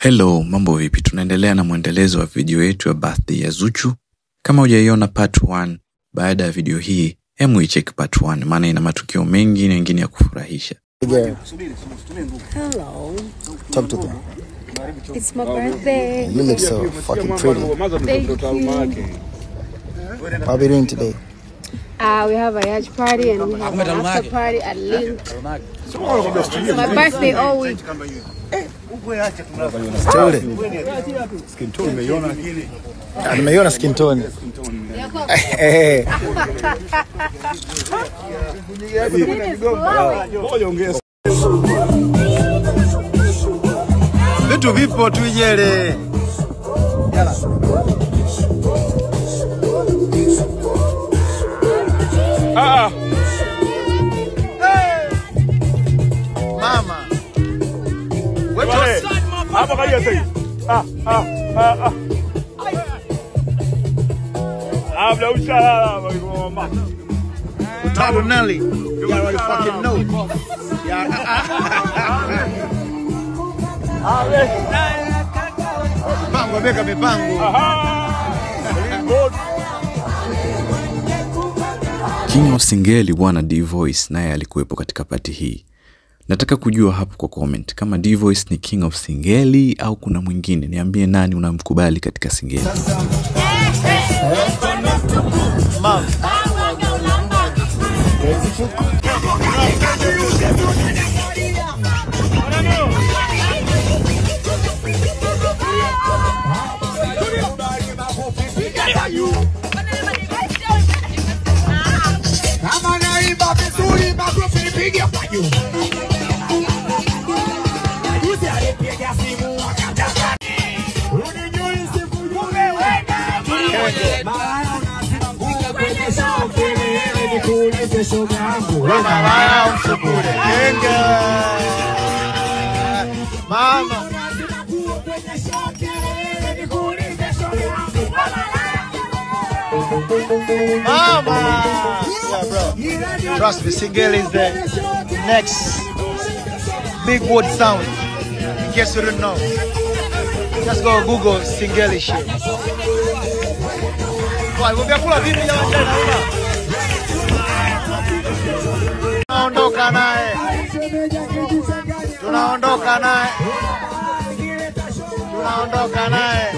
Hello, mambo vipi? Tunaendelea na mwendelezo wa video yetu ya birthday ya Zuchu. Kama hujaiona part 1, baada ya video hii, hemu icheck part 1 maana ina matukio mengi na mengine ya kufurahisha. Hello. Talk to them. It's my birthday. You look so fucking pretty. Thank you. What are we doing today? We have a yacht party and we have an after party at Link. It's my birthday all week. Stole it. Nimeiona skin tone. Vitu vipo tuijele. Yala. Mama. Hapa kalia sasa. Abla ushala mama. Tabu Nelly. You already fucking know. Mipango beka mipango. King of Singeli bwana D-Voice naye alikuwepo katika pati hii. Nataka kujua hapo kwa comment kama D-Voice ni King of Singeli au kuna mwingine. Niambie nani unamkubali katika Singeli. Mom. Mama. Mama. Yeah, bro. Trust me, Singeli is the next big word sound. In case you don't know, just go Google Singeli shit. Why? We'll be kula vipi jamani? Tunaondoka naye. Tunaondoka naye. Tunaondoka naye.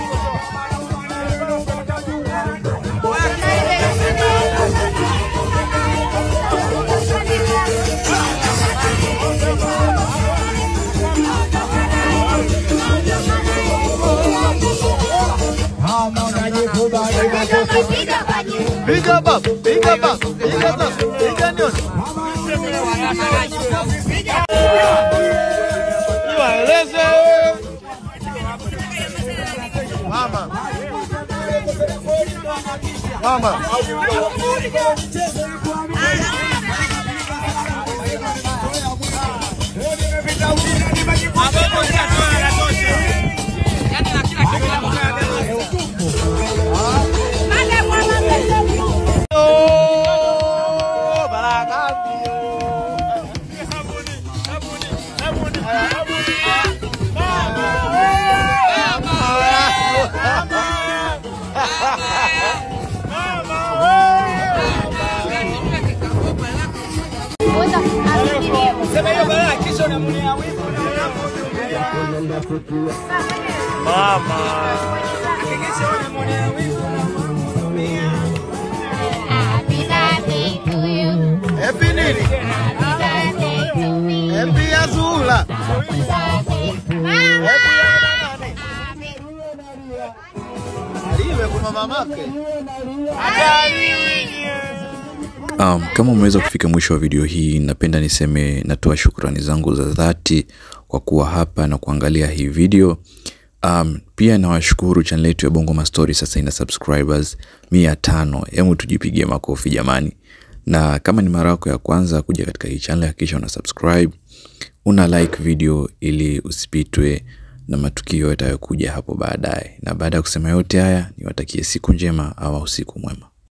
Big up, big up, big up, big up, big up news. You are lazy. Mama. Mama. Mama. Happy birthday to you. Happy nini? Happy birthday to me. Happy Azula. Happy birthday, Mama. Aliwe kwa mamake. Kama umeweza kufika mwisho wa video hii, napenda niseme natoa shukrani zangu za dhati kwa kuwa hapa na kuangalia hii video. Pia nawashukuru channel yetu ya Bongo Mastori sasa ina subscribers 500. Hemu tujipigie makofi jamani. Na kama ni mara yako ya kwanza kuja katika hii channel, hakikisha una subscribe, una like video ili usipitwe na matukio yatayokuja hapo baadaye. Na baada ya kusema yote haya, niwatakie siku njema au usiku mwema.